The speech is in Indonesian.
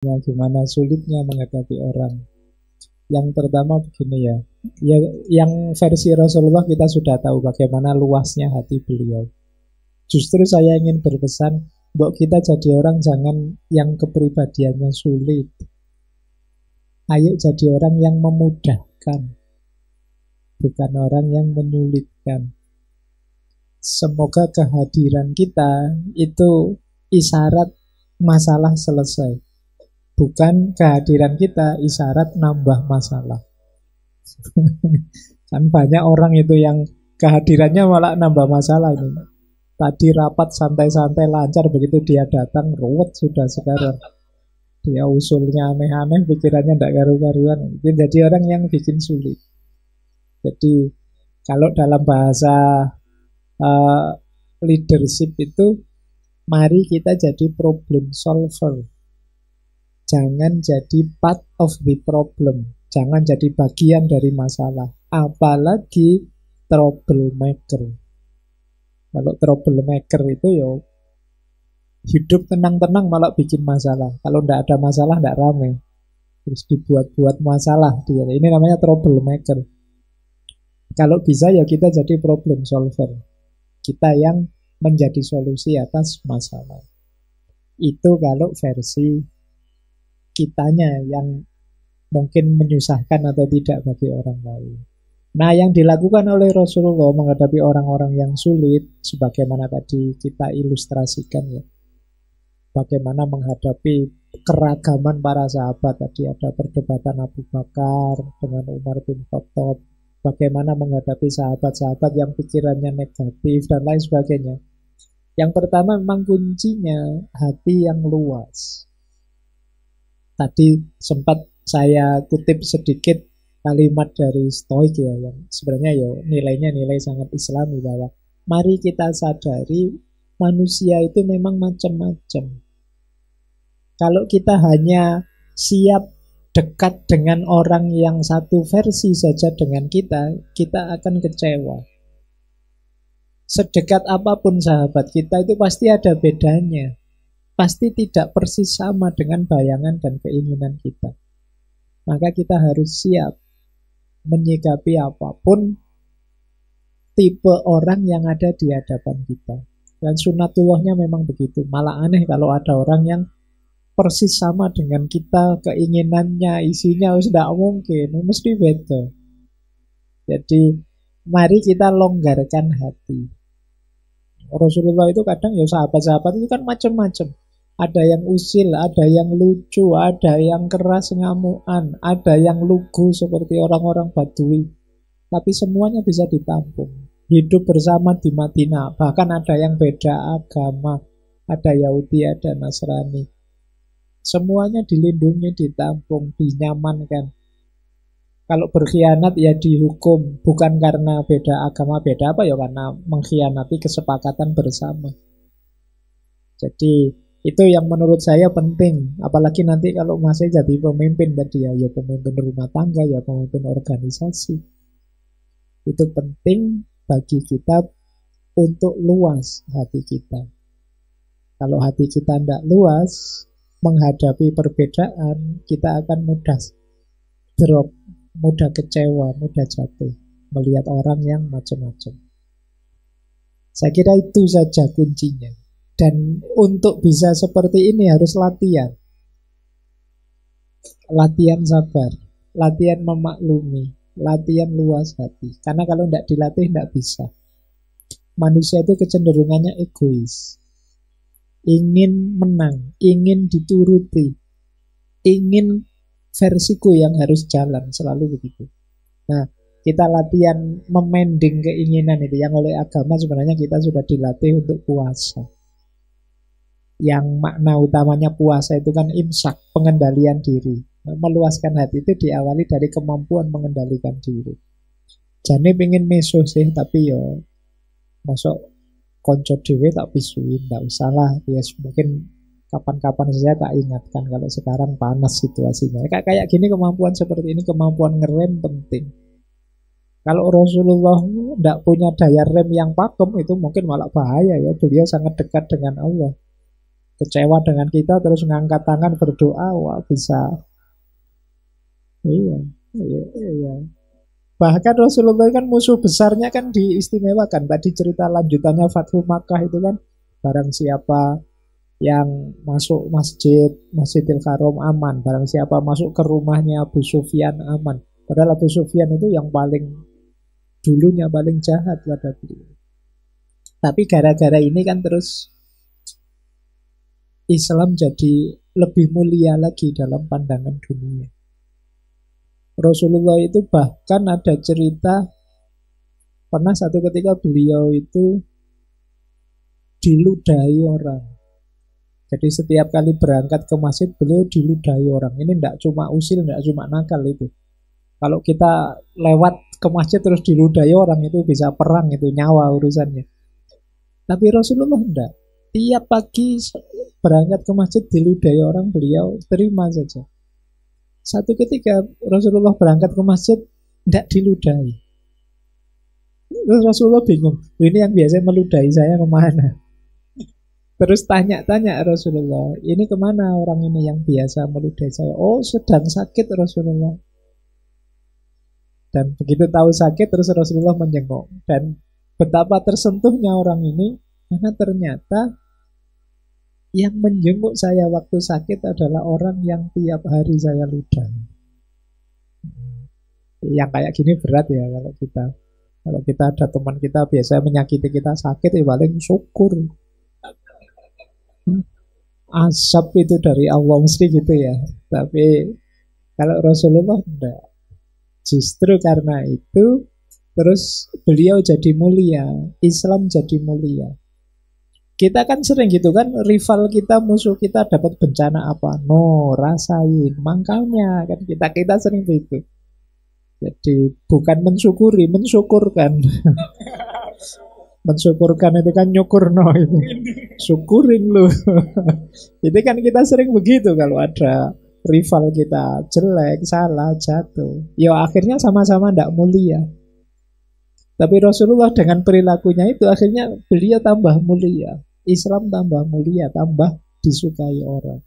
gimana sulitnya menghadapi orang. Yang pertama begini ya, ya yang versi Rasulullah kita sudah tahu bagaimana luasnya hati beliau. Justru saya ingin berpesan, buat kita jadi orang jangan yang kepribadiannya sulit. Ayo jadi orang yang memudahkan, bukan orang yang menyulitkan. Semoga kehadiran kita itu isyarat masalah selesai. Bukan kehadiran kita isyarat nambah masalah. Kan banyak orang itu yang kehadirannya malah nambah masalah ini. Tadi rapat santai-santai lancar, begitu dia datang ruwet sudah sekarang. Dia usulnya aneh-aneh, pikirannya tidak karu-karuan. Jadi orang yang bikin sulit. Jadi kalau dalam bahasa leadership itu, mari kita jadi problem solver. Jangan jadi part of the problem. Jangan jadi bagian dari masalah. Apalagi troublemaker. Kalau troublemaker itu ya hidup tenang-tenang malah bikin masalah. Kalau tidak ada masalah tidak rame. Terus dibuat-buat masalah dia. Ini namanya troublemaker. Kalau bisa ya kita jadi problem solver. Kita yang menjadi solusi atas masalah. Itu kalau versi kitanya yang mungkin menyusahkan atau tidak bagi orang lain. Nah, yang dilakukan oleh Rasulullah menghadapi orang-orang yang sulit, sebagaimana tadi kita ilustrasikan ya, bagaimana menghadapi keragaman para sahabat. Tadi ada perdebatan Abu Bakar dengan Umar bin Khattab, bagaimana menghadapi sahabat-sahabat yang pikirannya negatif dan lain sebagainya. Yang pertama memang kuncinya hati yang luas. Tadi sempat saya kutip sedikit kalimat dari Stoik ya, yang sebenarnya ya nilainya nilai sangat Islami, bahwa mari kita sadari manusia itu memang macam-macam. Kalau kita hanya siap dekat dengan orang yang satu versi saja dengan kita, kita akan kecewa. Sedekat apapun sahabat kita itu pasti ada bedanya. Pasti tidak persis sama dengan bayangan dan keinginan kita. Maka kita harus siap menyikapi apapun tipe orang yang ada di hadapan kita. Dan sunatullahnya memang begitu. Malah aneh kalau ada orang yang persis sama dengan kita, keinginannya, isinya tidak mungkin, mesti beda. Jadi mari kita longgarkan hati. Rasulullah itu kadang ya sahabat-sahabat itu kan macam-macam. Ada yang usil, ada yang lucu, ada yang keras ngamuan, ada yang lugu seperti orang-orang Badui. Tapi semuanya bisa ditampung. Hidup bersama di Madinah. Bahkan ada yang beda agama. Ada Yahudi, ada Nasrani. Semuanya dilindungi, ditampung, dinyamankan. Kalau berkhianat ya dihukum. Bukan karena beda agama, beda apa ya, karena mengkhianati kesepakatan bersama. Jadi itu yang menurut saya penting. Apalagi nanti kalau masih jadi pemimpin tadi ya pemimpin rumah tangga, ya pemimpin organisasi. Itu penting bagi kita untuk luas hati kita. Kalau hati kita tidak luas, menghadapi perbedaan, kita akan mudah drop, mudah kecewa, mudah jatuh melihat orang yang macam-macam. Saya kira itu saja kuncinya. Dan untuk bisa seperti ini harus latihan. Latihan sabar, latihan memaklumi, latihan luas hati. Karena kalau tidak dilatih tidak bisa. Manusia itu kecenderungannya egois. Ingin menang, ingin dituruti, ingin versiku yang harus jalan, selalu begitu. Nah, kita latihan memending keinginan itu, yang oleh agama sebenarnya kita sudah dilatih untuk puasa. Yang makna utamanya puasa itu kan imsak, pengendalian diri. Meluaskan hati itu diawali dari kemampuan mengendalikan diri. Jane pengen meso sih, tapi yo masuk konco dhewe tak pisuin, tak usahlah. Yes, mungkin kapan-kapan saja tak ingatkan kalau sekarang panas situasinya. Kayak gini, kemampuan seperti ini, kemampuan ngerem penting. Kalau Rasulullah tidak punya daya rem yang pakem, itu mungkin malah bahaya ya. Beliau sangat dekat dengan Allah. kecewa dengan kita terus ngangkat tangan berdoa, wah bisa. Iya, iya, iya. Bahkan Rasulullah kan musuh besarnya kan diistimewakan. Tadi cerita lanjutannya Fathu Makkah itu kan, barang siapa yang masuk Masjidil Haram aman, barang siapa masuk ke rumahnya Abu Sufyan aman. Padahal Abu Sufyan itu yang paling dulunya paling jahat pada beliau. Tapi gara-gara ini kan terus Islam jadi lebih mulia lagi dalam pandangan dunia. Rasulullah itu bahkan ada cerita pernah satu ketika beliau itu diludahi orang. Jadi setiap kali berangkat ke masjid beliau diludahi orang. Ini tidak cuma usil, tidak cuma nakal itu. Kalau kita lewat ke masjid terus diludahi orang itu bisa perang, itu nyawa urusannya. Tapi Rasulullah tidak. Tiap pagi berangkat ke masjid diludahi orang, beliau terima saja. Satu ketika Rasulullah berangkat ke masjid tidak diludahi. Terus Rasulullah bingung, ini yang biasa meludahi saya kemana? Terus tanya-tanya Rasulullah, ini kemana orang ini yang biasa meludahi saya? Oh, sedang sakit Rasulullah. Dan begitu tahu sakit terus Rasulullah menjenguk. Dan betapa tersentuhnya orang ini, karena ternyata yang menjenguk saya waktu sakit adalah orang yang tiap hari saya ludahi. Yang kayak gini berat ya kalau kita. Kalau kita ada teman kita biasa menyakiti kita sakit, ya paling syukur. Asap itu dari Allah mesti gitu ya. Tapi kalau Rasulullah enggak. Justru karena itu terus beliau jadi mulia, Islam jadi mulia. Kita kan sering gitu kan, rival kita, musuh kita dapat bencana apa? No, rasain. Makanya kan kita sering begitu. Jadi bukan mensyukuri, mensyukurkan. Mensyukurkan itu kan nyukurno itu. Syukurin lu. Jadi kan kita sering begitu kalau ada rival kita jelek, salah, jatuh. Ya akhirnya sama-sama tidak mulia. Tapi Rasulullah dengan perilakunya itu akhirnya beliau tambah mulia. Islam tambah mulia, tambah disukai orang.